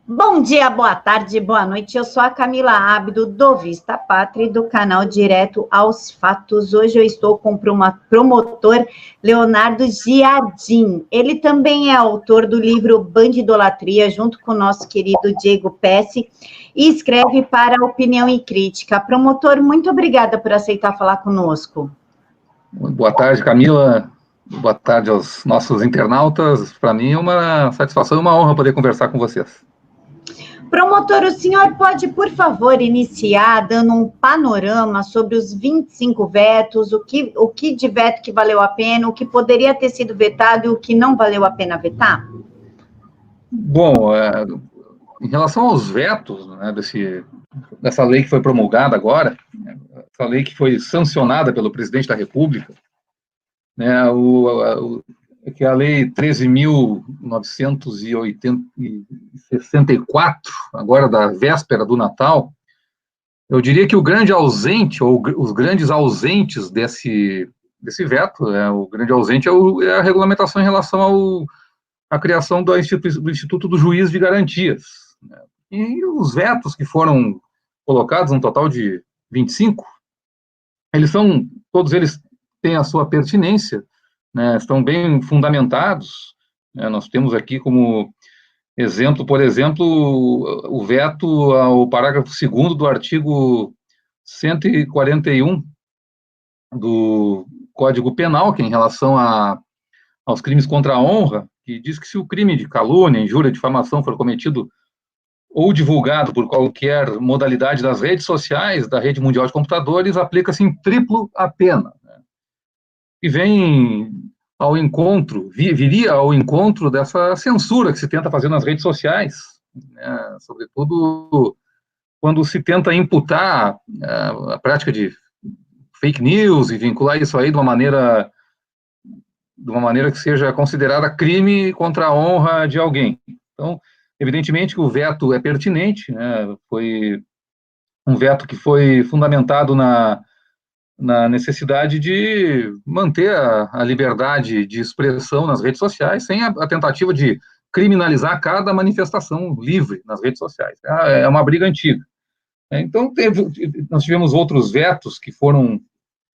Bom dia, boa tarde, boa noite. Eu sou a Camila Abdo, do Vista Pátria, do canal Direto aos Fatos. Hoje eu estou com o promotor Leonardo Giardin. Ele também é autor do livro Bandidolatria, junto com o nosso querido Diego Pesce, e escreve para Opinião e Crítica. Promotor, muito obrigada por aceitar falar conosco. Boa tarde, Camila. Boa tarde aos nossos internautas. Para mim é uma satisfação e uma honra poder conversar com vocês. Promotor, o senhor pode, por favor, iniciar dando um panorama sobre os 25 vetos, o que de veto que valeu a pena, o que poderia ter sido vetado e o que não valeu a pena vetar? Bom, em relação aos vetos, né, dessa lei que foi promulgada agora, essa lei que foi sancionada pelo presidente da República, né, que é a Lei 13.964, agora da véspera do Natal, eu diria que o grande ausente, ou os grandes ausentes desse veto, o grande ausente é a regulamentação em relação à criação do Instituto do Juiz de Garantias. Né? E os vetos que foram colocados, um total de 25, todos eles têm a sua pertinência, né, estão bem fundamentados. Né, nós temos aqui como exemplo, por exemplo, o veto ao parágrafo 2º do artigo 141 do Código Penal, que é em relação aos crimes contra a honra, que diz que se o crime de calúnia, injúria, difamação for cometido ou divulgado por qualquer modalidade das redes sociais, da rede mundial de computadores, aplica-se em triplo a pena. Né? E viria ao encontro dessa censura que se tenta fazer nas redes sociais, né? Sobretudo quando se tenta imputar a prática de fake news e vincular isso aí de uma maneira que seja considerada crime contra a honra de alguém. Então, evidentemente que o veto é pertinente, né? Foi um veto que foi fundamentado na necessidade de manter a liberdade de expressão nas redes sociais, sem a tentativa de criminalizar cada manifestação livre nas redes sociais. É uma briga antiga. Então, nós tivemos outros vetos que foram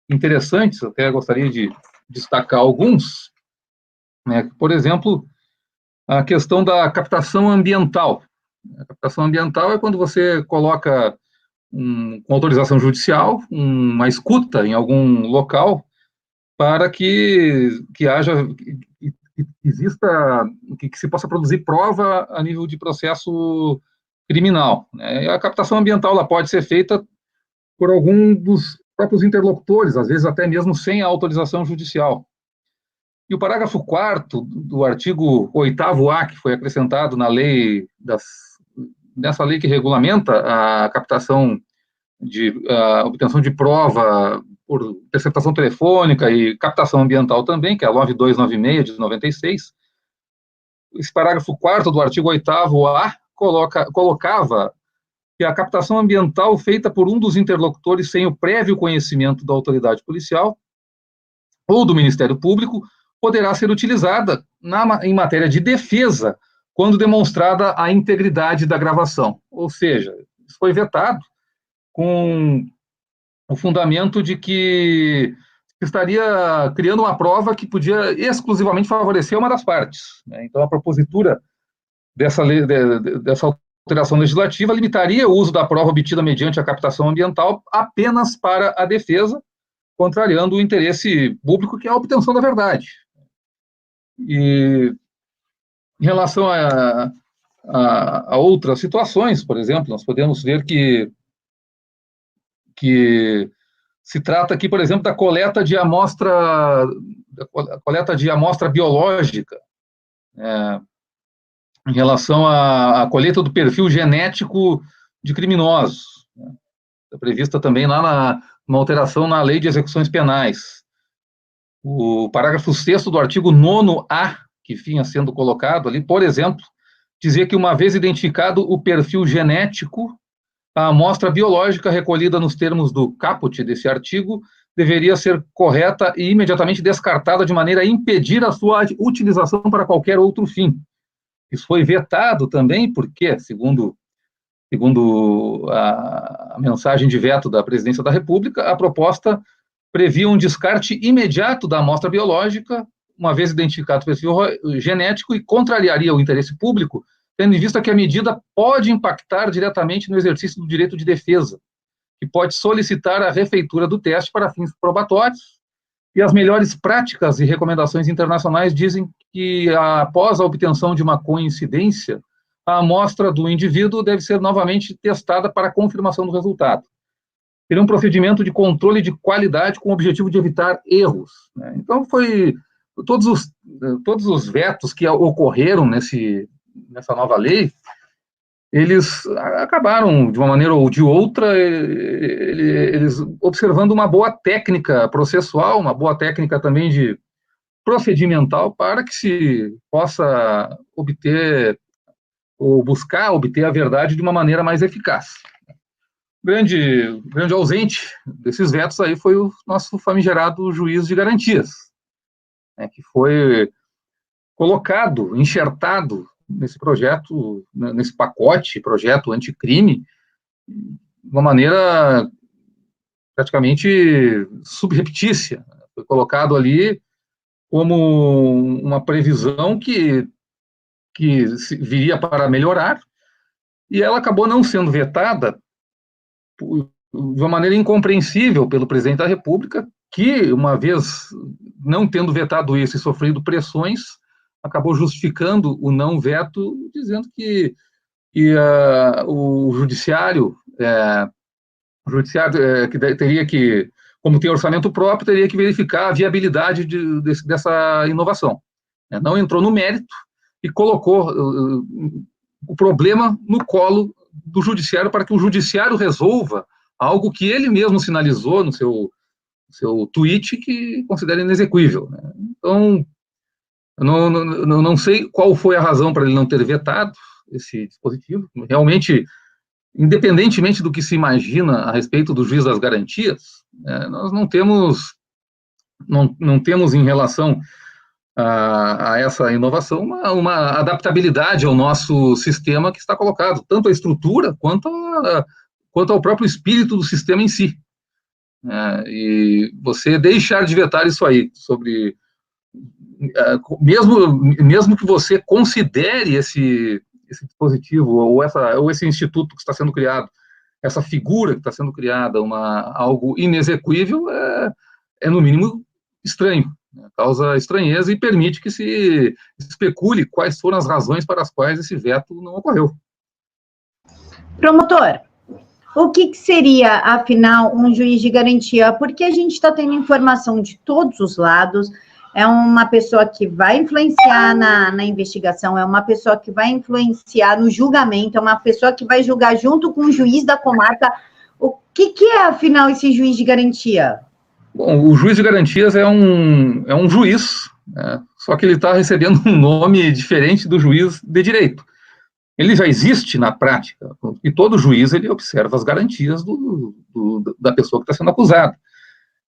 interessantes, até gostaria de destacar alguns, né? Por exemplo, a questão da captação ambiental. A captação ambiental é quando você coloca com autorização judicial, uma escuta em algum local para que exista, que se possa produzir prova a nível de processo criminal. Né? A captação ambiental ela pode ser feita por algum dos próprios interlocutores, às vezes até mesmo sem a autorização judicial. E o parágrafo 4º do artigo 8º-A, que foi acrescentado na lei nessa lei que regulamenta a captação a obtenção de prova por interceptação telefônica e captação ambiental também, que é a 9296 de 96, esse parágrafo 4º do artigo 8º-A colocava que a captação ambiental feita por um dos interlocutores sem o prévio conhecimento da autoridade policial ou do Ministério Público poderá ser utilizada em matéria de defesa quando demonstrada a integridade da gravação. Ou seja, isso foi vetado com o fundamento de que estaria criando uma prova que podia exclusivamente favorecer uma das partes. Né? Então, a propositura dessa alteração legislativa limitaria o uso da prova obtida mediante a captação ambiental apenas para a defesa, contrariando o interesse público, que é a obtenção da verdade. E em relação a outras situações, por exemplo, nós podemos ver que se trata aqui, por exemplo, da coleta de amostra biológica, em relação à colheita do perfil genético de criminosos. Está prevista também lá uma alteração na Lei de Execuções Penais. O parágrafo 6º do artigo 9º-A, que vinha sendo colocado ali, por exemplo, dizia que uma vez identificado o perfil genético, a amostra biológica recolhida nos termos do caput desse artigo deveria ser correta e imediatamente descartada de maneira a impedir a sua utilização para qualquer outro fim. Isso foi vetado também, porque, segundo a mensagem de veto da Presidência da República, a proposta previa um descarte imediato da amostra biológica, uma vez identificado o perfil genético, e contrariaria o interesse público, tendo em vista que a medida pode impactar diretamente no exercício do direito de defesa, que pode solicitar a refeitura do teste para fins probatórios, e as melhores práticas e recomendações internacionais dizem que, após a obtenção de uma coincidência, a amostra do indivíduo deve ser novamente testada para confirmação do resultado. Seria um procedimento de controle de qualidade com o objetivo de evitar erros, né? Então, todos os vetos que ocorreram nessa nova lei, eles acabaram, de uma maneira ou de outra, eles observando uma boa técnica processual, uma boa técnica também de procedimental, para que se possa obter ou buscar obter a verdade de uma maneira mais eficaz. Grande ausente desses vetos aí foi o nosso famigerado juiz de garantias, né, que foi colocado, enxertado nesse projeto, nesse projeto anticrime, de uma maneira praticamente subreptícia. Foi colocado ali como uma previsão que viria para melhorar, e ela acabou não sendo vetada de uma maneira incompreensível pelo presidente da República, que, uma vez não tendo vetado isso e sofrido pressões, acabou justificando o não veto, dizendo que o judiciário que teria que, como tem orçamento próprio, teria que verificar a viabilidade dessa inovação. Não entrou no mérito e colocou o problema no colo do judiciário, para que o judiciário resolva algo que ele mesmo sinalizou no seu tweet, que considera inexequível, né? Então, eu não sei qual foi a razão para ele não ter vetado esse dispositivo. Realmente, independentemente do que se imagina a respeito do juiz das garantias, nós não temos em relação a essa inovação uma adaptabilidade ao nosso sistema que está colocado, tanto a estrutura quanto ao próprio espírito do sistema em si. E você deixar de vetar isso aí, mesmo que você considere esse dispositivo ou esse instituto que está sendo criado, essa figura que está sendo criada, algo inexequível, é no mínimo estranho, né? Causa estranheza e permite que se especule quais foram as razões para as quais esse veto não ocorreu. Promotor, o que seria, afinal, um juiz de garantia? Porque a gente está tendo informação de todos os lados. É uma pessoa que vai influenciar na investigação, é uma pessoa que vai influenciar no julgamento, é uma pessoa que vai julgar junto com o juiz da comarca. O que é, afinal, esse juiz de garantia? Bom, o juiz de garantias é um juiz, né? Só que ele está recebendo um nome diferente do juiz de direito. Ele já existe na prática, e todo juiz ele observa as garantias da pessoa que está sendo acusada.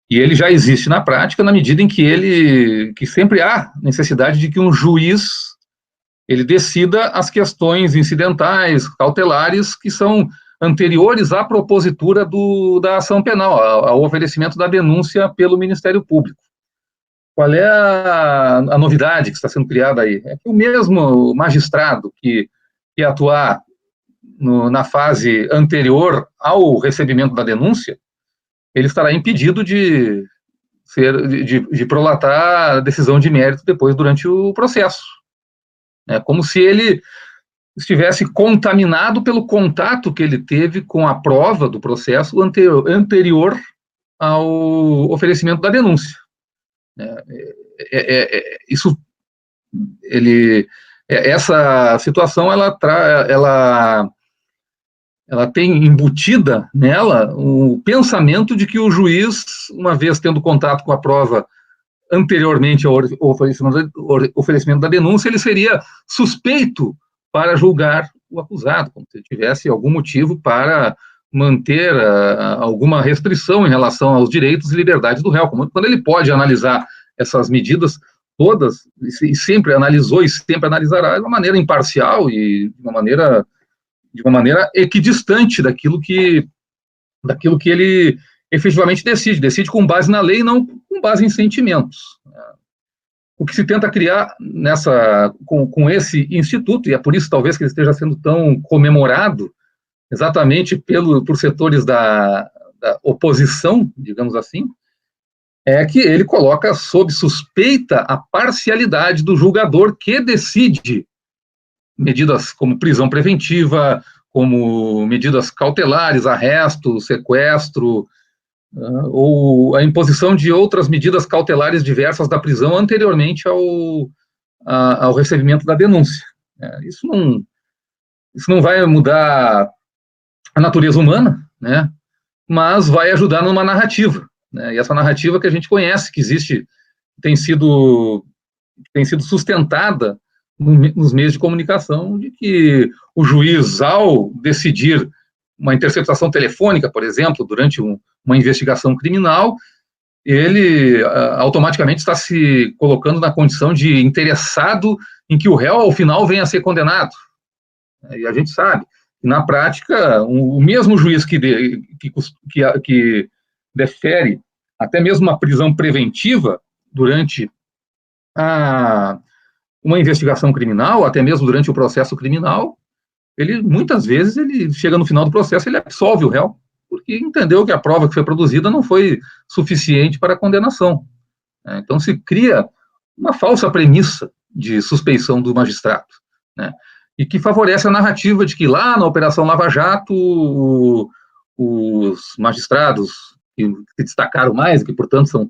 E ele já existe na prática na medida em que sempre há necessidade de que um juiz ele decida as questões incidentais, cautelares, que são anteriores à propositura da ação penal, ao oferecimento da denúncia pelo Ministério Público. Qual é a novidade que está sendo criada aí? É que o mesmo magistrado que atuar na fase anterior ao recebimento da denúncia, ele estará impedido de prolatar a decisão de mérito depois, durante o processo. É como se ele estivesse contaminado pelo contato que ele teve com a prova do processo anterior ao oferecimento da denúncia. Essa situação, ela tem embutida nela o pensamento de que o juiz, uma vez tendo contato com a prova anteriormente ao oferecimento da denúncia, ele seria suspeito para julgar o acusado, como se ele tivesse algum motivo para manter alguma restrição em relação aos direitos e liberdades do réu, quando ele pode analisar essas medidas todas, e sempre analisou e sempre analisará de uma maneira imparcial e de uma maneira equidistante daquilo que ele efetivamente decide com base na lei e não com base em sentimentos. O que se tenta criar com esse instituto, e é por isso talvez que ele esteja sendo tão comemorado, exatamente por setores da oposição, digamos assim, é que ele coloca sob suspeita a parcialidade do julgador que decide medidas como prisão preventiva, como medidas cautelares, arresto, sequestro, ou a imposição de outras medidas cautelares diversas da prisão anteriormente ao recebimento da denúncia. Isso não vai mudar a natureza humana, né? Mas vai ajudar numa narrativa, né? E essa narrativa que a gente conhece, que existe, tem sido sustentada nos meios de comunicação, de que o juiz, ao decidir uma interceptação telefônica, por exemplo, durante uma investigação criminal, ele automaticamente está se colocando na condição de interessado em que o réu, ao final, venha a ser condenado. E a gente sabe que, na prática, o mesmo juiz que defere até mesmo uma prisão preventiva durante uma investigação criminal, até mesmo durante o processo criminal, muitas vezes, ele chega no final do processo, ele absolve o réu, porque entendeu que a prova que foi produzida não foi suficiente para a condenação. Então, se cria uma falsa premissa de suspeição do magistrado, né? E que favorece a narrativa de que lá na Operação Lava Jato, os magistrados que se destacaram mais, que, portanto, são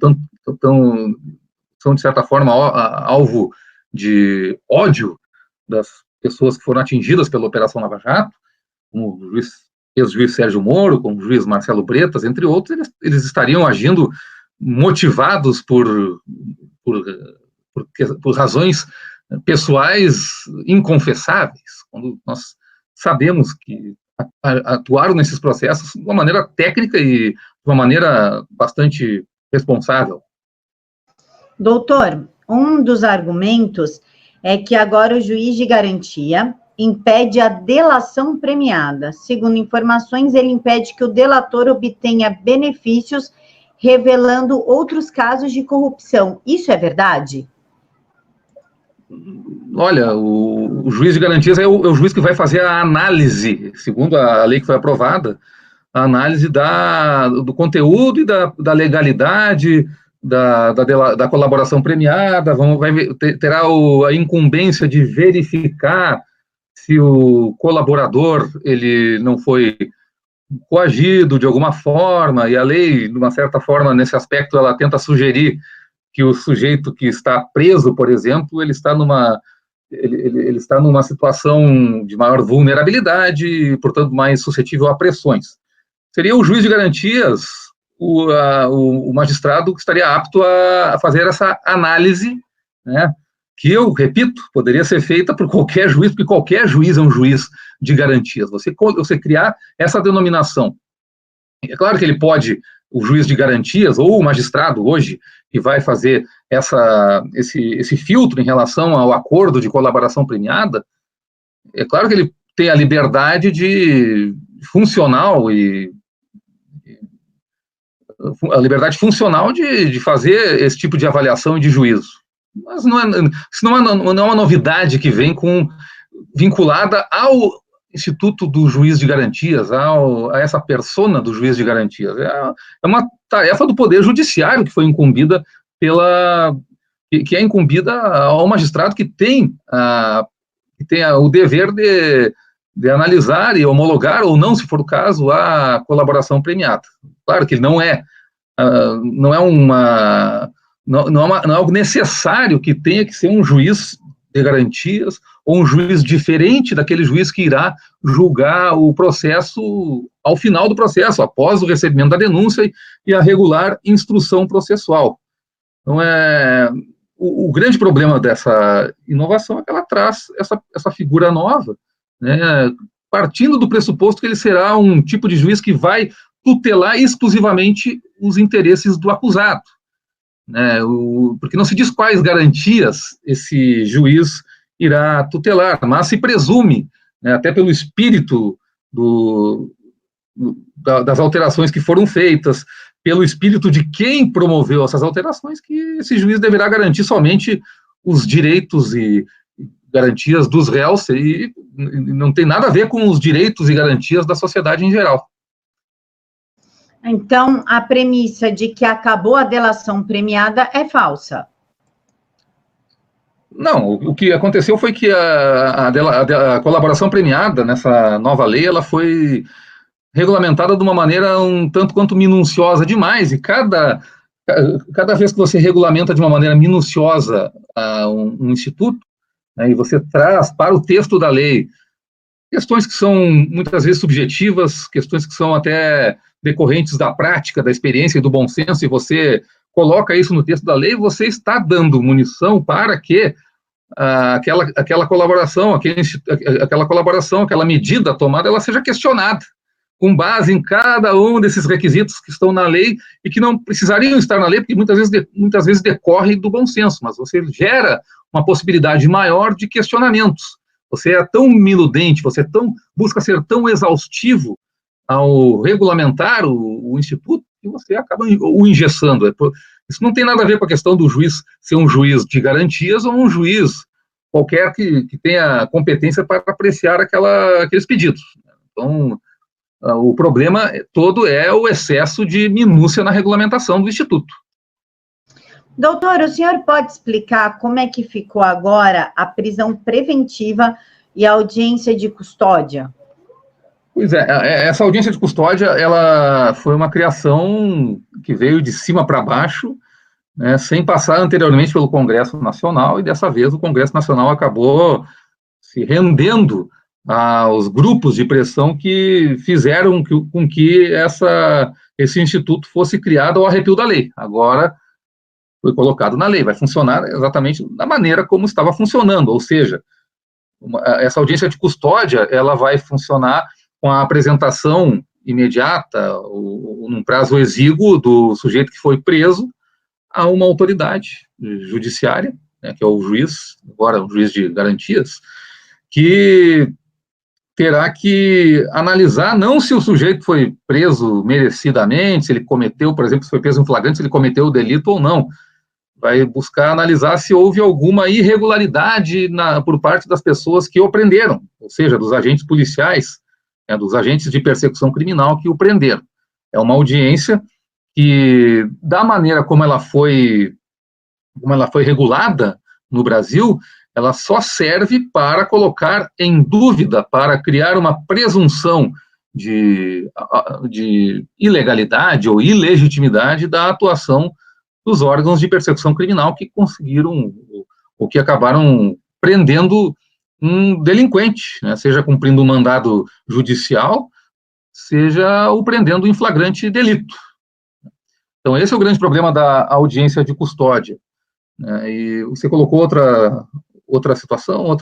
de certa forma, alvo de ódio das pessoas que foram atingidas pela Operação Lava Jato, como o ex-juiz Sérgio Moro, como o juiz Marcelo Bretas, entre outros, eles estariam agindo motivados por razões pessoais inconfessáveis, quando nós sabemos que atuaram nesses processos de uma maneira técnica e de uma maneira bastante responsável. Doutor, um dos argumentos é que agora o juiz de garantia impede a delação premiada. Segundo informações, ele impede que o delator obtenha benefícios revelando outros casos de corrupção. Isso é verdade? Olha, o juiz de garantias é o juiz que vai fazer a análise, segundo a lei que foi aprovada, a análise do conteúdo e da legalidade, da colaboração premiada, terá a incumbência de verificar se o colaborador ele não foi coagido de alguma forma, e a lei, de uma certa forma, nesse aspecto, ela tenta sugerir que o sujeito que está preso, por exemplo, ele está numa situação de maior vulnerabilidade e, portanto, mais suscetível a pressões. Seria o juiz de garantias o magistrado que estaria apto a fazer essa análise, né, que eu repito, poderia ser feita por qualquer juiz, porque qualquer juiz é um juiz de garantias. Você criar essa denominação. É claro que ele pode, o juiz de garantias, ou o magistrado hoje, que vai fazer esse filtro em relação ao acordo de colaboração premiada, é claro que ele tem a liberdade funcional de fazer esse tipo de avaliação e de juízo. Mas isso não é uma novidade que vem vinculada ao Instituto do Juiz de Garantias, a essa persona do juiz de garantias. É uma tarefa do Poder Judiciário que foi incumbida que é incumbida ao magistrado que tem o dever de analisar e homologar, ou não, se for o caso, a colaboração premiada. Claro que não é algo necessário que tenha que ser um juiz de garantias ou um juiz diferente daquele juiz que irá julgar o processo ao final do processo, após o recebimento da denúncia e a regular instrução processual. Então, o grande problema dessa inovação é que ela traz essa figura nova, né, partindo do pressuposto que ele será um tipo de juiz que vai tutelar exclusivamente os interesses do acusado. né, porque não se diz quais garantias esse juiz irá tutelar, mas se presume, né, até pelo espírito das alterações que foram feitas, pelo espírito de quem promoveu essas alterações, que esse juiz deverá garantir somente os direitos e garantias dos réus, e não tem nada a ver com os direitos e garantias da sociedade em geral. Então, a premissa de que acabou a delação premiada é falsa. Não, o que aconteceu foi que a colaboração premiada nessa nova lei, ela foi regulamentada de uma maneira um tanto quanto minuciosa demais, e cada vez que você regulamenta de uma maneira minuciosa um instituto, né, e você traz para o texto da lei questões que são muitas vezes subjetivas, questões que são até decorrentes da prática, da experiência e do bom senso, e você coloca isso no texto da lei, você está dando munição para que aquela colaboração, aquela medida tomada, ela seja questionada, com base em cada um desses requisitos que estão na lei e que não precisariam estar na lei, porque muitas vezes decorre do bom senso, mas você gera uma possibilidade maior de questionamentos. Você é tão minudente, você busca ser tão exaustivo ao regulamentar o instituto, que você acaba o engessando. Isso não tem nada a ver com a questão do juiz ser um juiz de garantias ou um juiz qualquer que tenha competência para apreciar aqueles pedidos. Então, o problema todo é o excesso de minúcia na regulamentação do Instituto. Doutor, o senhor pode explicar como é que ficou agora a prisão preventiva e a audiência de custódia? Pois é, essa audiência de custódia, ela foi uma criação que veio de cima para baixo, né, sem passar anteriormente pelo Congresso Nacional, e dessa vez o Congresso Nacional acabou se rendendo aos grupos de pressão que fizeram com que esse instituto fosse criado ao arrepio da lei. Agora foi colocado na lei, vai funcionar exatamente da maneira como estava funcionando, ou seja, essa audiência de custódia, ela vai funcionar com a apresentação imediata, ou num prazo exíguo do sujeito que foi preso, a uma autoridade judiciária, né, que é o juiz, agora o juiz de garantias, que terá que analisar não se o sujeito foi preso merecidamente, se ele cometeu, por exemplo, se foi preso em flagrante, se ele cometeu o delito ou não. Vai buscar analisar se houve alguma irregularidade por parte das pessoas que o prenderam, ou seja, dos agentes policiais, né, dos agentes de persecução criminal que o prenderam. É uma audiência que, da maneira como ela foi regulada no Brasil, ela só serve para colocar em dúvida, para criar uma presunção de ilegalidade ou ilegitimidade da atuação dos órgãos de persecução criminal que conseguiram, ou que acabaram prendendo um delinquente, né, seja cumprindo um mandado judicial, seja o prendendo em flagrante delito. Então, esse é o grande problema da audiência de custódia. Né, e você colocou outra situação,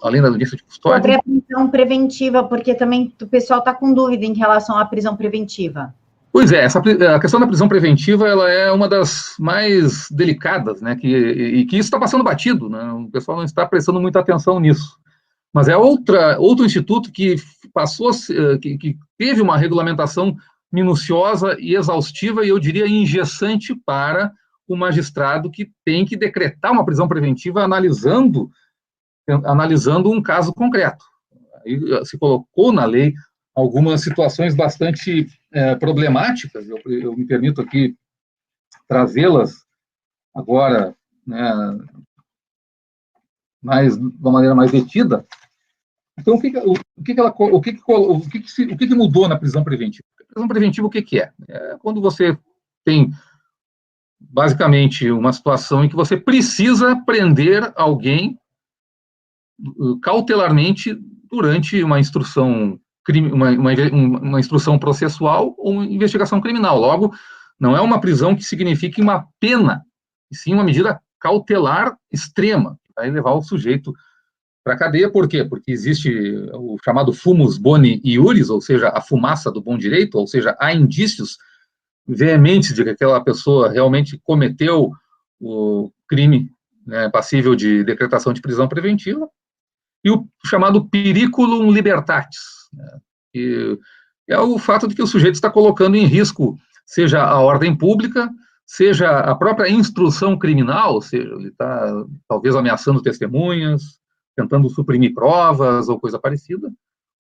além da audiência de custódia? Sobre a prisão preventiva, porque também o pessoal está com dúvida em relação à prisão preventiva. Pois é, a questão da prisão preventiva, ela é uma das mais delicadas, né, e que isso está passando batido, né, o pessoal não está prestando muita atenção nisso. Mas é outro instituto que que teve uma regulamentação minuciosa e exaustiva, e eu diria engessante para o magistrado que tem que decretar uma prisão preventiva analisando um caso concreto. Aí se colocou na lei algumas situações bastante problemáticas, eu me permito aqui trazê-las agora, né, de uma maneira mais detida. Então, o que mudou na prisão preventiva? A prisão preventiva, o que é? É quando você tem, basicamente, uma situação em que você precisa prender alguém cautelarmente durante uma instrução uma instrução processual ou uma investigação criminal. Logo, não é uma prisão que signifique uma pena, e sim uma medida cautelar extrema, que vai levar o sujeito para a cadeia. Por quê? Porque existe o chamado fumus boni iuris, ou seja, a fumaça do bom direito, ou seja, há indícios veementes de que aquela pessoa realmente cometeu o crime, né, passível de decretação de prisão preventiva, e o chamado periculum libertatis, né, que é o fato de que o sujeito está colocando em risco, seja a ordem pública, seja a própria instrução criminal, ou seja, ele está talvez ameaçando testemunhas, tentando suprimir provas ou coisa parecida,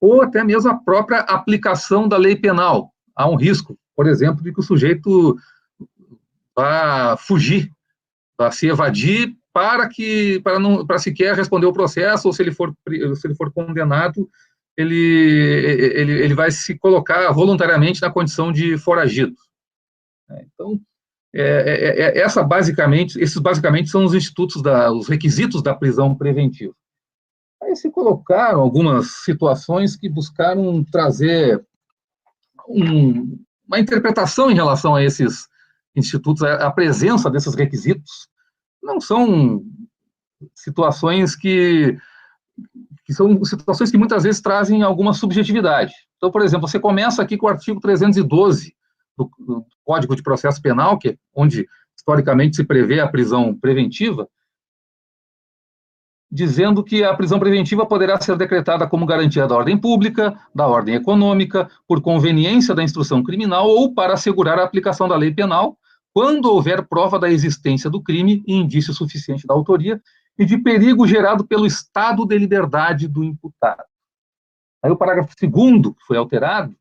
ou até mesmo a própria aplicação da lei penal. Há um risco, por exemplo, de que o sujeito vá fugir, vá se evadir para sequer responder o processo, ou se ele for condenado, ele vai se colocar voluntariamente na condição de foragido. Então, esses basicamente são os institutos, os requisitos da prisão preventiva. Aí se colocaram algumas situações que buscaram trazer uma interpretação em relação a esses institutos, a presença desses requisitos. Não são situações que são situações que muitas vezes trazem alguma subjetividade. Então, por exemplo, você começa aqui com o artigo 312 do Código de Processo Penal, que é onde historicamente se prevê a prisão preventiva, dizendo que a prisão preventiva poderá ser decretada como garantia da ordem pública, da ordem econômica, por conveniência da instrução criminal ou para assegurar a aplicação da lei penal, quando houver prova da existência do crime e indício suficiente da autoria e de perigo gerado pelo estado de liberdade do imputado. Aí o parágrafo 2º, que foi alterado,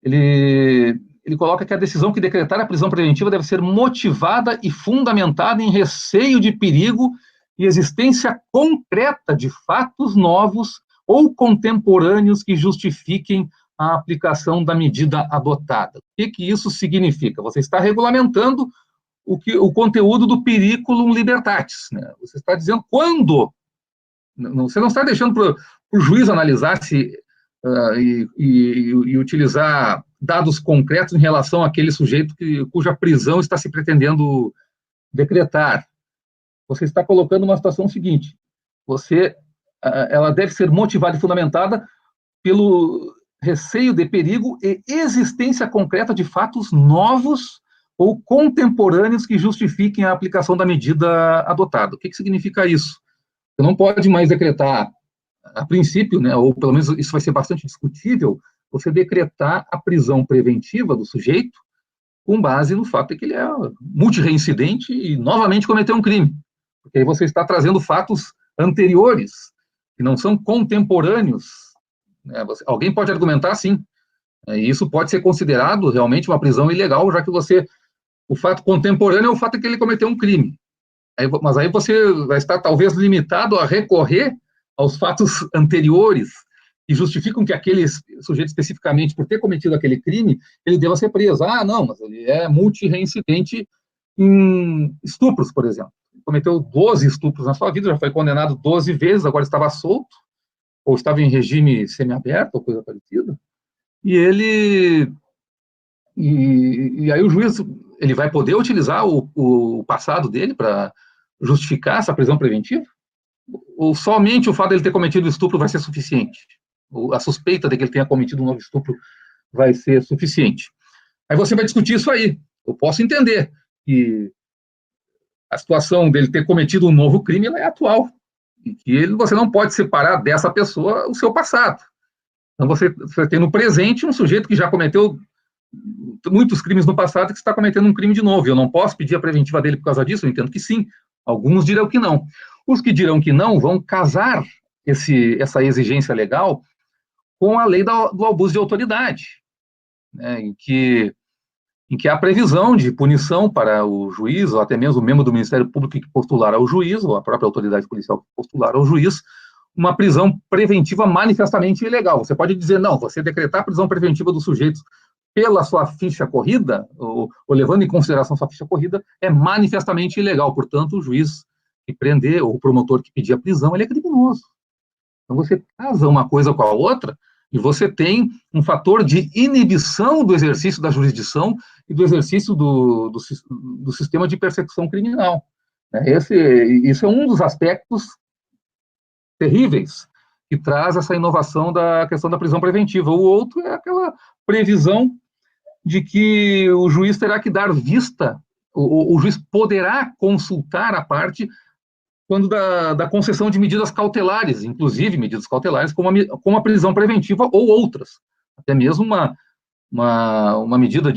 ele coloca que a decisão que decretar a prisão preventiva deve ser motivada e fundamentada em receio de perigo e existência concreta de fatos novos ou contemporâneos que justifiquem a aplicação da medida adotada. O que isso significa? Você está regulamentando o conteúdo do periculum libertatis, né? Você está dizendo quando. Você não está deixando para o juiz analisar e utilizar dados concretos em relação àquele sujeito cuja prisão está se pretendendo decretar. Você está colocando uma situação seguinte: ela deve ser motivada e fundamentada pelo receio de perigo e existência concreta de fatos novos ou contemporâneos que justifiquem a aplicação da medida adotada. O que significa isso? Você não pode mais decretar, a princípio, né, ou pelo menos isso vai ser bastante discutível, você decretar a prisão preventiva do sujeito com base no fato de que ele é multireincidente e novamente cometeu um crime. Porque aí você está trazendo fatos anteriores, que não são contemporâneos. Né? Alguém pode argumentar, sim. E isso pode ser considerado realmente uma prisão ilegal, já que o fato contemporâneo é o fato de que ele cometeu um crime. Mas aí você vai estar talvez limitado a recorrer aos fatos anteriores que justificam que aquele sujeito especificamente, por ter cometido aquele crime, ele deva ser preso. Ah, não, mas ele é multireincidente em estupros, por exemplo. Cometeu 12 estupros na sua vida, já foi condenado 12 vezes, agora estava solto, ou estava em regime semiaberto, ou coisa parecida. E aí o juiz, ele vai poder utilizar o passado dele para justificar essa prisão preventiva? Ou somente o fato de ele ter cometido estupro vai ser suficiente? Ou a suspeita de que ele tenha cometido um novo estupro vai ser suficiente? Aí você vai discutir isso aí. Eu posso entender que a situação dele ter cometido um novo crime ela é atual, e que você não pode separar dessa pessoa o seu passado. Então você tem no presente um sujeito que já cometeu muitos crimes no passado que está cometendo um crime de novo. Eu não posso pedir a preventiva dele por causa disso? Eu entendo que sim. Alguns dirão que não. Os que dirão que não vão casar essa exigência legal com a lei do abuso de autoridade, né, em que há previsão de punição para o juiz, ou até mesmo o membro do Ministério Público que postular ao juiz, ou a própria autoridade policial que postular ao juiz, uma prisão preventiva manifestamente ilegal. Você pode dizer, não, você decretar a prisão preventiva do sujeito pela sua ficha corrida, ou levando em consideração sua ficha corrida, é manifestamente ilegal. Portanto, o juiz que prender, ou o promotor que pedir a prisão, ele é criminoso. Então, você casa uma coisa com a outra, e você tem um fator de inibição do exercício da jurisdição e do exercício do sistema de persecução criminal. Isso é um dos aspectos terríveis que traz essa inovação da questão da prisão preventiva. O outro é aquela previsão de que o juiz terá que dar vista, o juiz poderá consultar a parte quando da concessão de medidas cautelares, inclusive medidas cautelares como a prisão preventiva ou outras, até mesmo uma medida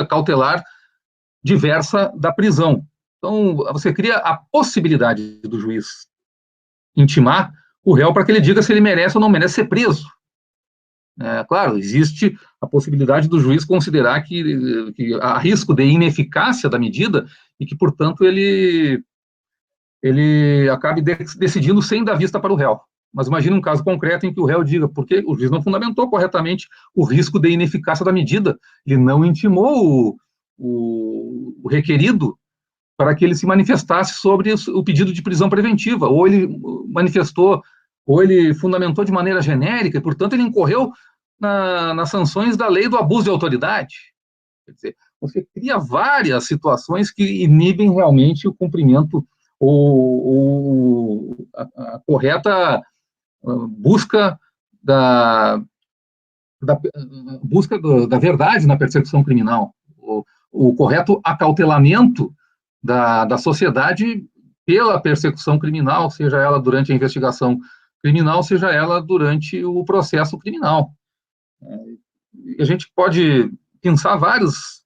cautelar diversa da prisão. Então, você cria a possibilidade do juiz intimar o réu para que ele diga se ele merece ou não merece ser preso. Claro, existe a possibilidade do juiz considerar que há risco de ineficácia da medida e que, portanto, ele acabe decidindo sem dar vista para o réu. Mas imagine um caso concreto em que o réu diga, porque o juiz não fundamentou corretamente o risco de ineficácia da medida, ele não intimou o requerido para que ele se manifestasse sobre o pedido de prisão preventiva, ou ele manifestou, ou ele fundamentou de maneira genérica, e, portanto, ele incorreu nas sanções da lei do abuso de autoridade. Quer dizer, você cria várias situações que inibem realmente o cumprimento ou a correta busca da verdade na persecução criminal, o correto acautelamento da sociedade pela persecução criminal, seja ela durante a investigação criminal, seja ela durante o processo criminal. A gente pode pensar várias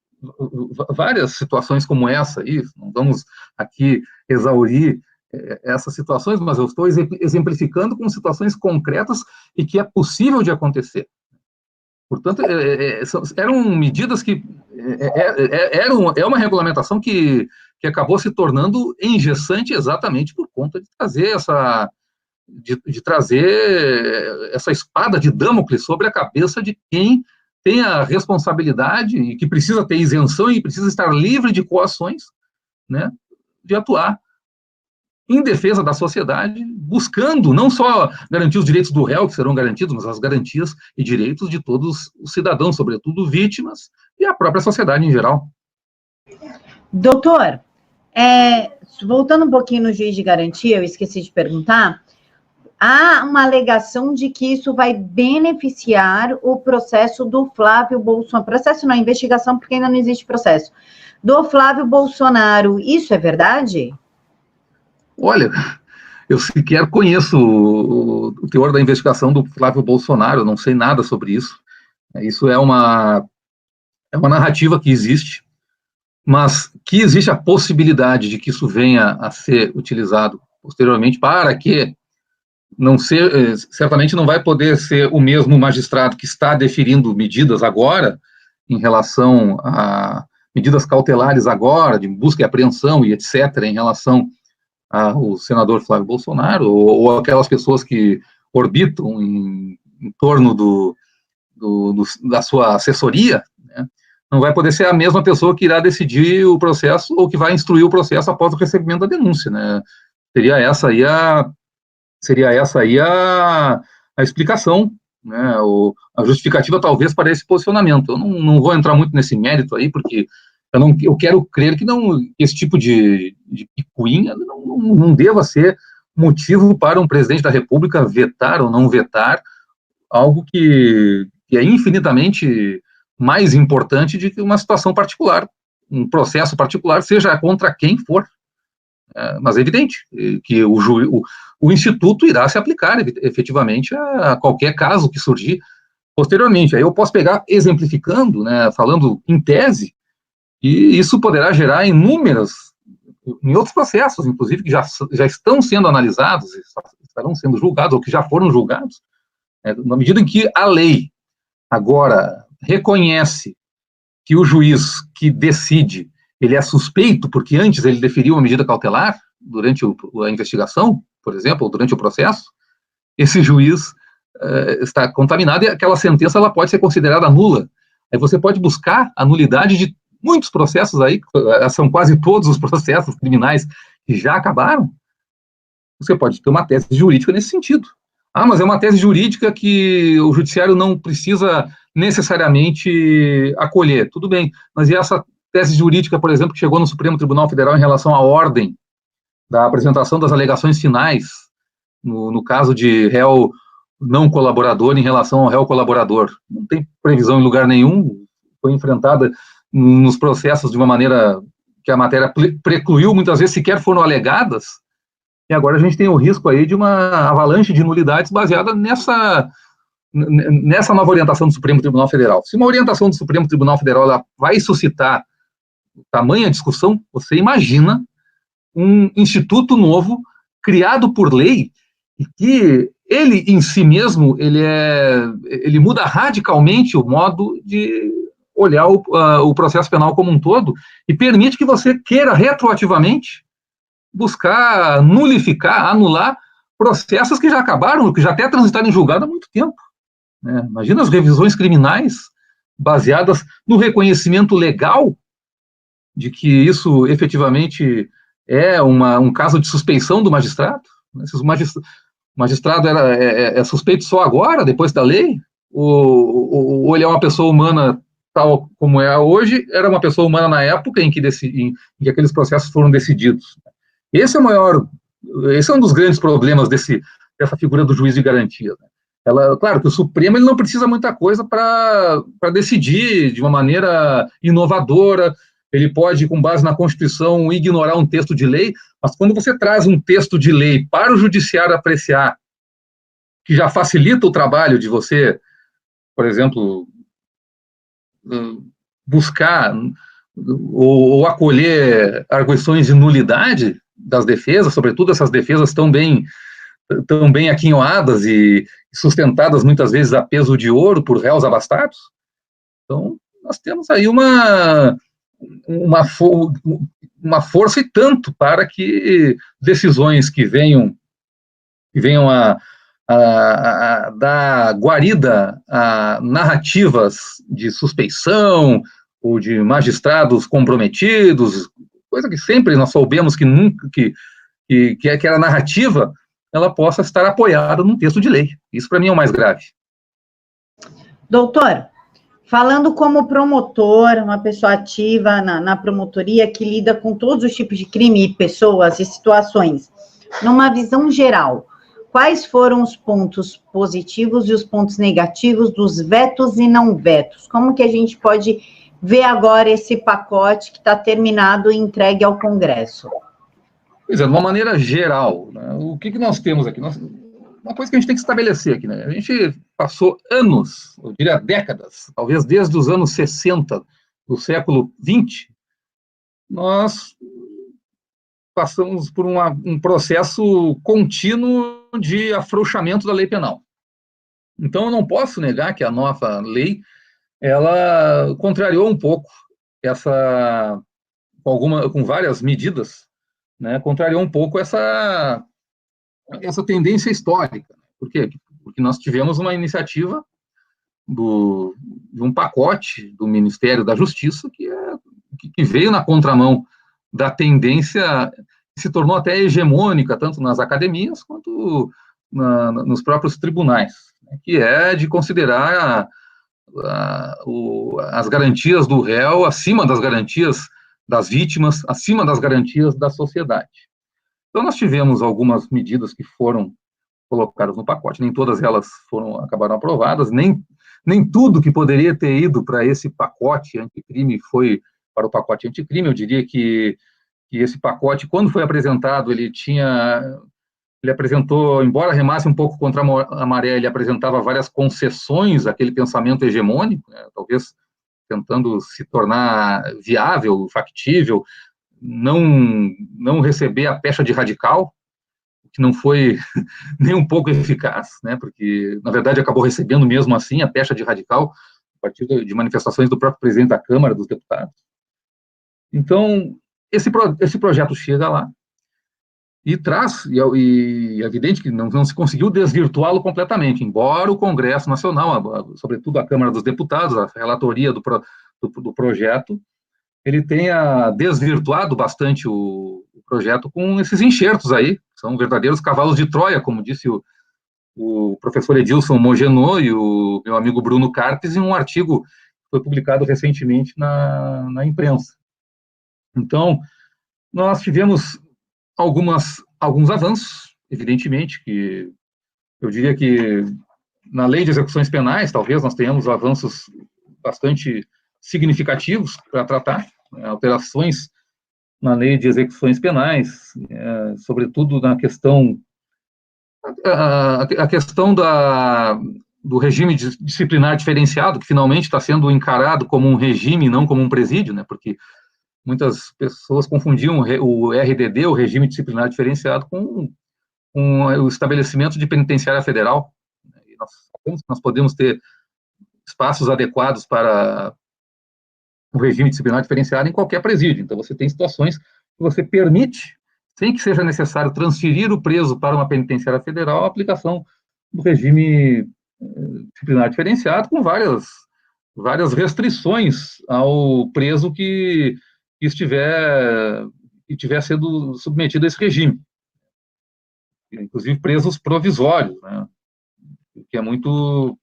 situações como essa aí, não vamos aqui exaurir essas situações, mas eu estou exemplificando com situações concretas e que é possível de acontecer. Portanto, eram medidas que... É uma regulamentação que acabou se tornando engessante exatamente por conta de trazer essa espada de Damocles sobre a cabeça de quem tem a responsabilidade e que precisa ter isenção e precisa estar livre de coações, né, de atuar em defesa da sociedade, buscando não só garantir os direitos do réu, que serão garantidos, mas as garantias e direitos de todos os cidadãos, sobretudo vítimas, e a própria sociedade em geral. Doutor, voltando um pouquinho no juiz de garantia, eu esqueci de perguntar, há uma alegação de que isso vai beneficiar o processo do Flávio Bolsonaro, processo não, investigação, porque ainda não existe processo, do Flávio Bolsonaro, isso é verdade? Olha, eu sequer conheço o teor da investigação do Flávio Bolsonaro, não sei nada sobre isso. Isso é uma narrativa que existe, mas que existe a possibilidade de que isso venha a ser utilizado posteriormente para que certamente não vai poder ser o mesmo magistrado que está deferindo medidas agora, em relação a medidas cautelares agora, de busca e apreensão e etc., em relação ao senador Flávio Bolsonaro, ou aquelas pessoas que orbitam em torno da sua assessoria, né? Não vai poder ser a mesma pessoa que irá decidir o processo ou que vai instruir o processo após o recebimento da denúncia, né? Seria essa aí a explicação, né? A justificativa, talvez, para esse posicionamento. Eu não vou entrar muito nesse mérito aí, porque eu quero crer que esse tipo de picuinha não deva ser motivo para um presidente da República vetar ou não vetar algo que é infinitamente mais importante de que uma situação particular, um processo particular, seja contra quem for. Mas é evidente que o Instituto irá se aplicar efetivamente a qualquer caso que surgir posteriormente. Aí eu posso pegar, exemplificando, né, falando em tese, e isso poderá gerar em outros processos, inclusive, que já estão sendo analisados, estarão sendo julgados, ou que já foram julgados, na medida em que a lei agora reconhece que o juiz que decide, ele é suspeito, porque antes ele deferiu uma medida cautelar, durante a investigação, por exemplo, ou durante o processo, esse juiz está contaminado e aquela sentença ela pode ser considerada nula. Aí você pode buscar a nulidade de muitos processos aí, são quase todos os processos criminais que já acabaram. Você pode ter uma tese jurídica nesse sentido. Mas é uma tese jurídica que o judiciário não precisa necessariamente acolher. Tudo bem, mas e essa tese jurídica, por exemplo, que chegou no Supremo Tribunal Federal em relação à ordem da apresentação das alegações finais, no caso de réu não colaborador em relação ao réu colaborador. Não tem previsão em lugar nenhum, foi enfrentada nos processos de uma maneira que a matéria precluiu, muitas vezes sequer foram alegadas, e agora a gente tem o risco aí de uma avalanche de nulidades baseada nessa nova orientação do Supremo Tribunal Federal. Se uma orientação do Supremo Tribunal Federal ela vai suscitar tamanha discussão, você imagina um instituto novo, criado por lei, e que ele, em si mesmo, ele muda radicalmente o modo de olhar o processo penal como um todo, e permite que você queira retroativamente buscar nulificar, anular processos que já acabaram, que já até transitaram em julgado há muito tempo. Né? Imagina as revisões criminais baseadas no reconhecimento legal de que isso efetivamente é um caso de suspeição do magistrado. Se o magistrado é suspeito só agora, depois da lei, ou ele é uma pessoa humana tal como é hoje, era uma pessoa humana na época em que aqueles processos foram decididos. Esse é um dos grandes problemas dessa figura do juiz de garantia. Claro que o Supremo ele não precisa muita coisa para decidir de uma maneira inovadora. Ele pode, com base na Constituição, ignorar um texto de lei, mas quando você traz um texto de lei para o judiciário apreciar, que já facilita o trabalho de você, por exemplo, buscar ou acolher arguições de nulidade das defesas, sobretudo essas defesas tão bem aquinhoadas e sustentadas muitas vezes a peso de ouro por réus abastados. Então, nós temos aí uma força e tanto para que decisões que venham a dar guarida a narrativas de suspeição ou de magistrados comprometidos, coisa que sempre nós soubemos que aquela narrativa ela possa estar apoiada num texto de lei. Isso, para mim, é o mais grave. Doutor, falando como promotor, uma pessoa ativa na promotoria que lida com todos os tipos de crime, pessoas e situações, numa visão geral, quais foram os pontos positivos e os pontos negativos dos vetos e não vetos? Como que a gente pode ver agora esse pacote que está terminado e entregue ao Congresso? Pois é, de uma maneira geral, né, o que nós temos aqui? Uma coisa que a gente tem que estabelecer aqui, né? A gente passou anos, eu diria décadas, talvez desde os anos 60 do século XX, nós passamos por um processo contínuo de afrouxamento da lei penal. Então, eu não posso negar que a nova lei, ela contrariou um pouco com várias medidas, né, contrariou um pouco essa tendência histórica. Por quê? Porque nós tivemos uma iniciativa de um pacote do Ministério da Justiça que veio na contramão da tendência que se tornou até hegemônica, tanto nas academias quanto nos próprios tribunais, né, que é de considerar as garantias do réu acima das garantias das vítimas, acima das garantias da sociedade. Então, nós tivemos algumas medidas que foram colocadas no pacote, nem todas elas acabaram aprovadas, nem tudo que poderia ter ido para esse pacote anticrime foi para o pacote anticrime. Eu diria que esse pacote, quando foi apresentado, ele apresentou, embora remasse um pouco contra a maré, ele apresentava várias concessões àquele pensamento hegemônico, né, talvez tentando se tornar viável, factível, não receber a pecha de radical, que não foi nem um pouco eficaz, né, porque, na verdade, acabou recebendo mesmo assim a pecha de radical, a partir de manifestações do próprio presidente da Câmara dos Deputados. Então, esse projeto chega lá e traz, e é evidente que não se conseguiu desvirtuá-lo completamente, embora o Congresso Nacional, sobretudo a Câmara dos Deputados, a relatoria do projeto, ele tenha desvirtuado bastante o projeto com esses enxertos aí, são verdadeiros cavalos de Troia, como disse o professor Edilson Mogenot e o meu amigo Bruno Carpes, em um artigo que foi publicado recentemente na imprensa. Então, nós tivemos alguns avanços, evidentemente, que eu diria que na lei de execuções penais, talvez nós tenhamos avanços bastante significativos para tratar, né, alterações na lei de execuções penais, sobretudo na questão, a questão do regime disciplinar diferenciado, que finalmente está sendo encarado como um regime, não como um presídio, né, porque muitas pessoas confundiam o RDD, o regime disciplinar diferenciado, com o estabelecimento de penitenciária federal. E nós sabemos que nós podemos ter espaços adequados para o regime disciplinar diferenciado em qualquer presídio. Então, você tem situações que você permite, sem que seja necessário transferir o preso para uma penitenciária federal, a aplicação do regime disciplinar diferenciado, com várias restrições ao preso que estiver sendo submetido a esse regime. Inclusive presos provisórios, né? Que é muito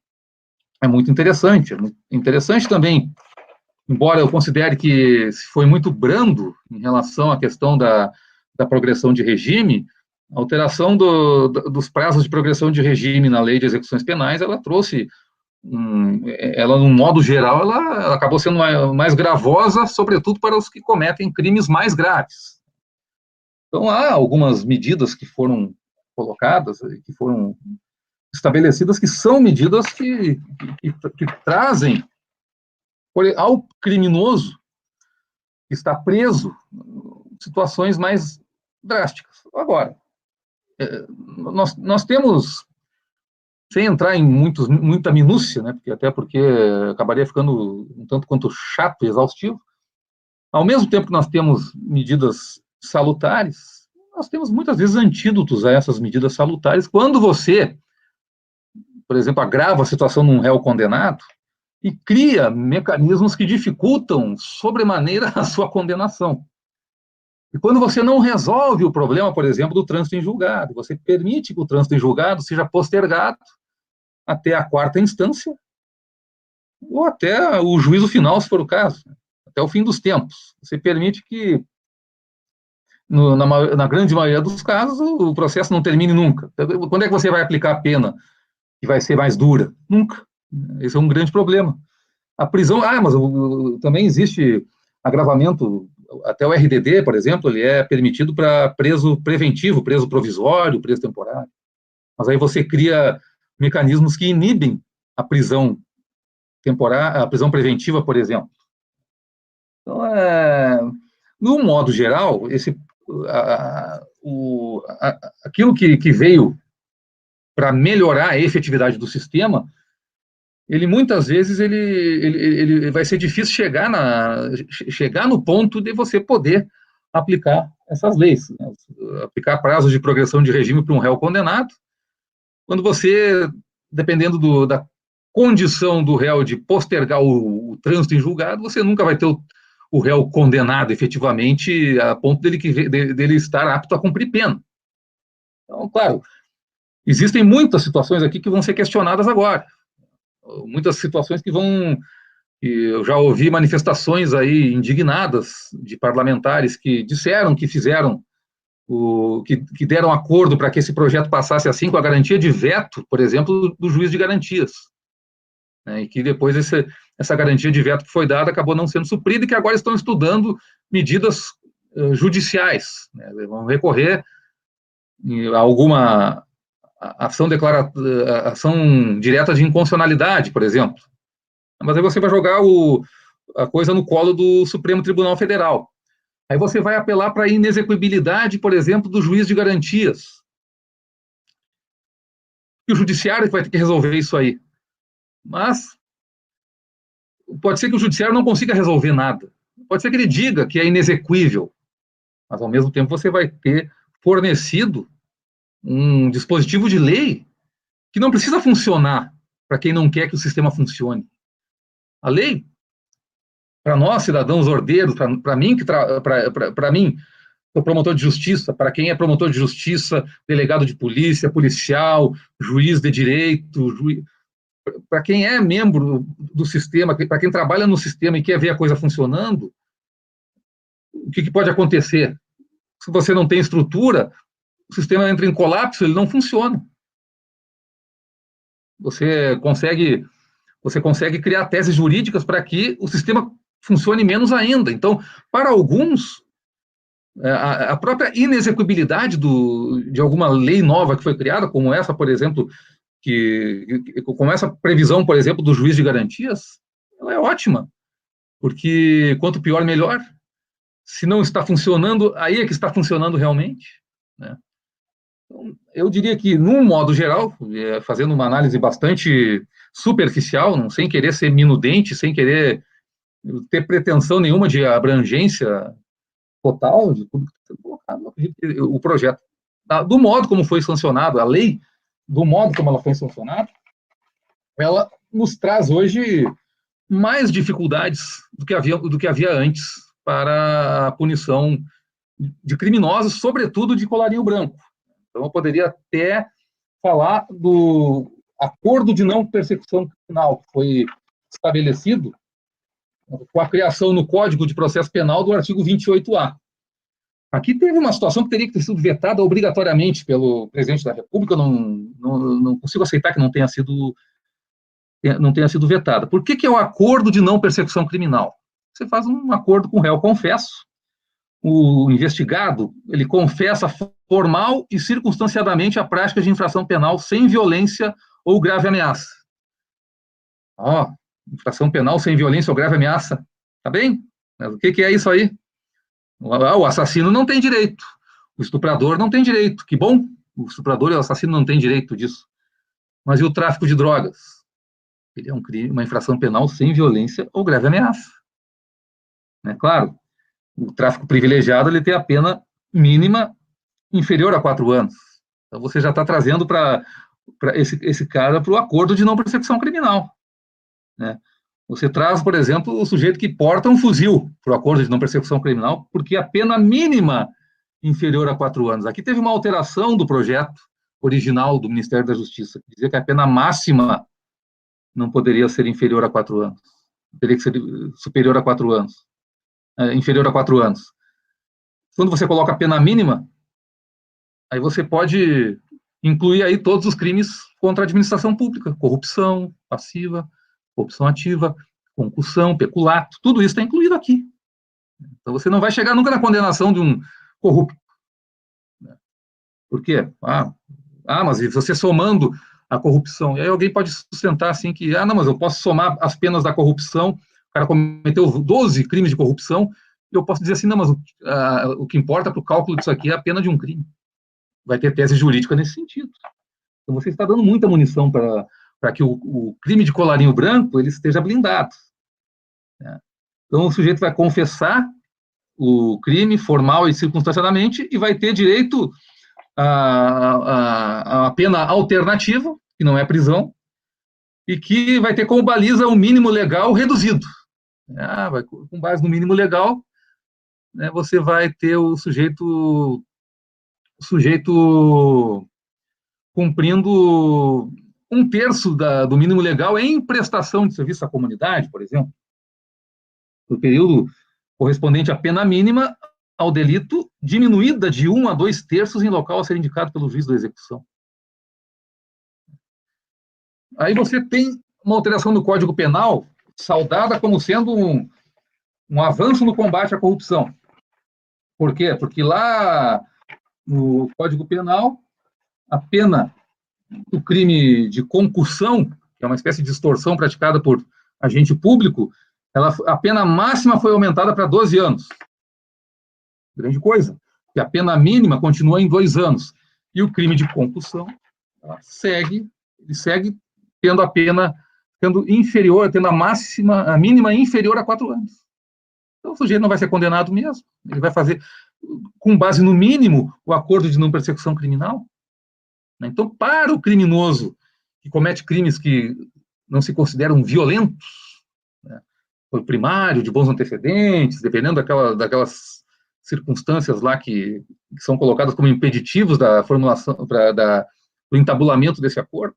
interessante. É muito interessante também, embora eu considere que foi muito brando em relação à questão da progressão de regime, a alteração dos prazos de progressão de regime na lei de execuções penais, ela trouxe, ela, no modo geral, ela acabou sendo mais gravosa, sobretudo para os que cometem crimes mais graves. Então, há algumas medidas que foram colocadas, que foram estabelecidas, que são medidas que trazem ao criminoso que está preso situações mais drásticas. Agora, nós temos, sem entrar em muita minúcia, né, porque acabaria ficando um tanto quanto chato e exaustivo, ao mesmo tempo que nós temos medidas salutares, nós temos muitas vezes antídotos a essas medidas salutares, quando você, por exemplo, agrava a situação num réu condenado e cria mecanismos que dificultam sobremaneira a sua condenação. E quando você não resolve o problema, por exemplo, do trânsito em julgado, você permite que o trânsito em julgado seja postergado até a quarta instância, ou até o juízo final, se for o caso, até o fim dos tempos. Você permite que, na grande maioria dos casos, o processo não termine nunca. Quando é que você vai aplicar a pena que vai ser mais dura? Nunca. Esse é um grande problema. A prisão, mas também existe agravamento, até o RDD, por exemplo, ele é permitido para preso preventivo, preso provisório, preso temporário. Mas aí você cria mecanismos que inibem a prisão temporária, a prisão preventiva, por exemplo. Então, no modo geral, aquilo que veio para melhorar a efetividade do sistema, ele muitas vezes ele vai ser difícil chegar no ponto de você poder aplicar essas leis, né? Aplicar prazos de progressão de regime para um réu condenado, quando você, dependendo da condição do réu de postergar o trânsito em julgado, você nunca vai ter o réu condenado efetivamente a ponto dele estar apto a cumprir pena. Então, claro, existem muitas situações aqui que vão ser questionadas agora. Muitas situações que eu já ouvi manifestações aí indignadas de parlamentares que disseram que fizeram, que deram acordo para que esse projeto passasse assim, com a garantia de veto, por exemplo, do juiz de garantias, né, e que depois essa garantia de veto que foi dada acabou não sendo suprida e que agora estão estudando medidas judiciais, né, vão recorrer a alguma ação direta de inconstitucionalidade, por exemplo. Mas aí você vai jogar a coisa no colo do Supremo Tribunal Federal. Aí você vai apelar para a inexequibilidade, por exemplo, do juiz de garantias. E o judiciário vai ter que resolver isso aí. Mas pode ser que o judiciário não consiga resolver nada. Pode ser que ele diga que é inexequível. Mas, ao mesmo tempo, você vai ter fornecido um dispositivo de lei que não precisa funcionar para quem não quer que o sistema funcione. A lei, para nós, cidadãos ordeiros, para mim, sou promotor de justiça, para quem é promotor de justiça, delegado de polícia, policial, juiz de direito, para quem é membro do sistema, para quem trabalha no sistema e quer ver a coisa funcionando, o que pode acontecer? Se você não tem estrutura, o sistema entra em colapso, ele não funciona. você consegue criar teses jurídicas para que o sistema funcione menos ainda. Então, para alguns, a própria inexecuibilidade de alguma lei nova que foi criada, como essa, por exemplo, com essa previsão, por exemplo, do juiz de garantias, ela é ótima, porque quanto pior, melhor. Se não está funcionando, aí é que está funcionando realmente, né? Então, eu diria que, num modo geral, fazendo uma análise bastante superficial, não, sem querer ser minudente, sem querer ter pretensão nenhuma de abrangência total de tudo que está sendo colocado, eu acredito que o projeto, do modo como foi sancionado, a lei, do modo como ela foi sancionada, ela nos traz hoje mais dificuldades do que havia antes para a punição de criminosos, sobretudo de colarinho branco. Então, eu poderia até falar do acordo de não persecução criminal que foi estabelecido com a criação no Código de Processo Penal do artigo 28A. Aqui teve uma situação que teria que ter sido vetada obrigatoriamente pelo presidente da República, eu não consigo aceitar que não tenha sido vetada. Por que é o acordo de não persecução criminal? Você faz um acordo com o réu confesso, o investigado, ele confessa formal e circunstanciadamente a prática de infração penal sem violência ou grave ameaça. Infração penal sem violência ou grave ameaça, tá bem? Mas o que é isso aí? O assassino não tem direito, o estuprador não tem direito, que bom, o estuprador e o assassino não têm direito disso. Mas e o tráfico de drogas? Ele é um crime, uma infração penal sem violência ou grave ameaça. Claro, o tráfico privilegiado ele tem a pena mínima inferior a 4 anos. Então você já está trazendo para esse cara para o acordo de não persecução criminal, né? Você traz, por exemplo, o sujeito que porta um fuzil para o acordo de não persecução criminal, porque a pena mínima inferior a 4 anos. Aqui teve uma alteração do projeto original do Ministério da Justiça, que dizia que a pena máxima não poderia ser inferior a 4 anos. Teria que ser superior a 4 anos. Inferior a 4 anos. Quando você coloca a pena mínima, aí você pode incluir aí todos os crimes contra a administração pública, corrupção passiva, corrupção ativa, concussão, peculato, tudo isso está incluído aqui. Então você não vai chegar nunca na condenação de um corrupto. Por quê? Mas você somando a corrupção, e aí alguém pode sustentar assim que, não, mas eu posso somar as penas da corrupção, o cara cometeu 12 crimes de corrupção, e eu posso dizer assim, não, mas o que importa para o cálculo disso aqui é a pena de um crime. Vai ter tese jurídica nesse sentido. Então você está dando muita munição para que o crime de colarinho branco ele esteja blindado, né? Então o sujeito vai confessar o crime formal e circunstanciadamente e vai ter direito a pena alternativa, que não é prisão, e que vai ter como baliza o mínimo legal reduzido. Com base no mínimo legal, né, você vai ter o sujeito cumprindo 1/3 do mínimo legal em prestação de serviço à comunidade, por exemplo, no período correspondente à pena mínima ao delito, diminuída de 1 a 2/3 em local a ser indicado pelo juiz da execução. Aí você tem uma alteração no Código Penal, saudada como sendo um avanço no combate à corrupção. Por quê? Porque lá no Código Penal, a pena do crime de concussão, que é uma espécie de extorsão praticada por agente público, a pena máxima foi aumentada para 12 anos. Grande coisa. E a pena mínima continua em 2 anos. E o crime de concussão segue tendo a pena inferior, tendo a mínima inferior a 4 anos. Então o sujeito não vai ser condenado mesmo. Ele vai fazer, com base no mínimo, o acordo de não persecução criminal. Então, para o criminoso que comete crimes que não se consideram violentos, né, por primário, de bons antecedentes, dependendo daquelas circunstâncias lá que são colocadas como impeditivos da formulação, do entabulamento desse acordo,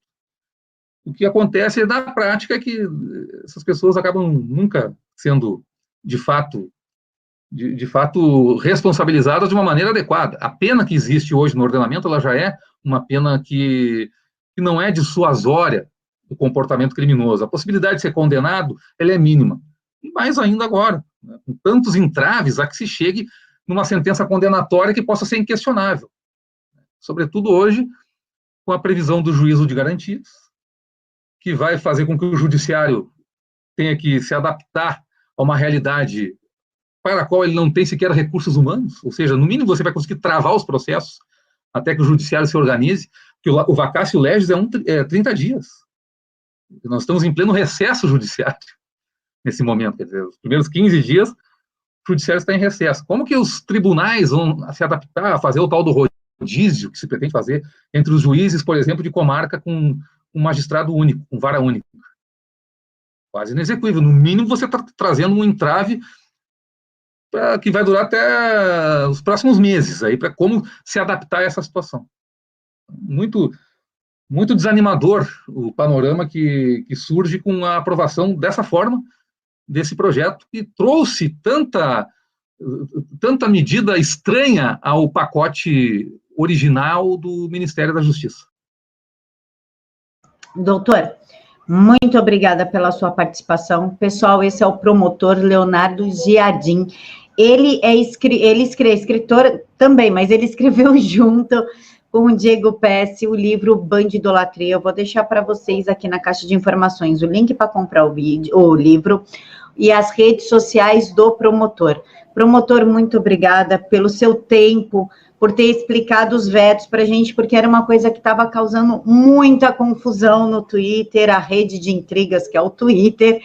o que acontece na prática é que essas pessoas acabam nunca sendo, de fato, responsabilizadas de uma maneira adequada. A pena que existe hoje no ordenamento, ela já é uma pena que não é dissuasória, do comportamento criminoso. A possibilidade de ser condenado, ela é mínima. E mais ainda agora, né, com tantos entraves a que se chegue numa sentença condenatória que possa ser inquestionável. Sobretudo hoje, com a previsão do juízo de garantias, que vai fazer com que o judiciário tenha que se adaptar a uma realidade para a qual ele não tem sequer recursos humanos, ou seja, no mínimo você vai conseguir travar os processos até que o judiciário se organize, que o vacatio legis é 30 dias. Nós estamos em pleno recesso judiciário nesse momento, quer dizer, os primeiros 15 dias o judiciário está em recesso. Como que os tribunais vão se adaptar a fazer o tal do rodízio que se pretende fazer entre os juízes, por exemplo, de comarca com um magistrado único, com vara única? Quase inexequível. No mínimo, você está trazendo um entrave que vai durar até os próximos meses, aí, para como se adaptar a essa situação. Muito, muito desanimador o panorama que surge com a aprovação dessa forma desse projeto, que trouxe tanta medida estranha ao pacote original do Ministério da Justiça. Doutor, muito obrigada pela sua participação. Pessoal, esse é o promotor Leonardo Giardin. Ele é escritor também, mas ele escreveu junto com o Diego Pesce o livro Bandidolatria. Eu vou deixar para vocês aqui na caixa de informações o link para comprar o livro e as redes sociais do promotor. Promotor, muito obrigada pelo seu tempo, por ter explicado os vetos para a gente, porque era uma coisa que estava causando muita confusão no Twitter, a rede de intrigas que é o Twitter.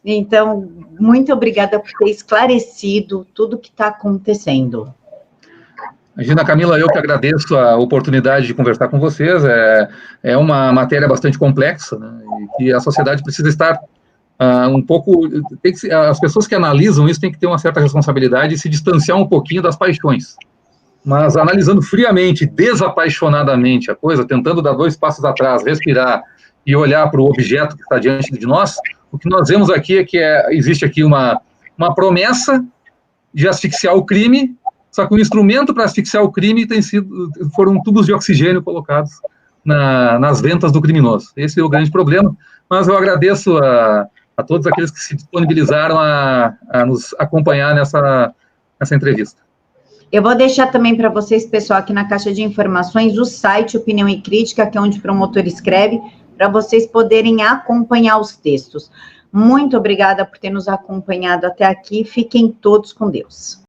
Então, muito obrigada por ter esclarecido tudo o que está acontecendo. Imagina, Camila, eu que agradeço a oportunidade de conversar com vocês. É uma matéria bastante complexa, né, e que a sociedade precisa estar um pouco... as pessoas que analisam isso têm que ter uma certa responsabilidade e se distanciar um pouquinho das paixões. Mas analisando friamente, desapaixonadamente a coisa, tentando dar 2 passos atrás, respirar e olhar para o objeto que está diante de nós, o que nós vemos aqui é que existe aqui uma promessa de asfixiar o crime, só que o instrumento para asfixiar o crime foram tubos de oxigênio colocados nas ventas do criminoso. Esse é o grande problema, mas eu agradeço a todos aqueles que se disponibilizaram a nos acompanhar nessa entrevista. Eu vou deixar também para vocês, pessoal, aqui na caixa de informações, o site Opinião e Crítica, que é onde o promotor escreve, para vocês poderem acompanhar os textos. Muito obrigada por ter nos acompanhado até aqui. Fiquem todos com Deus.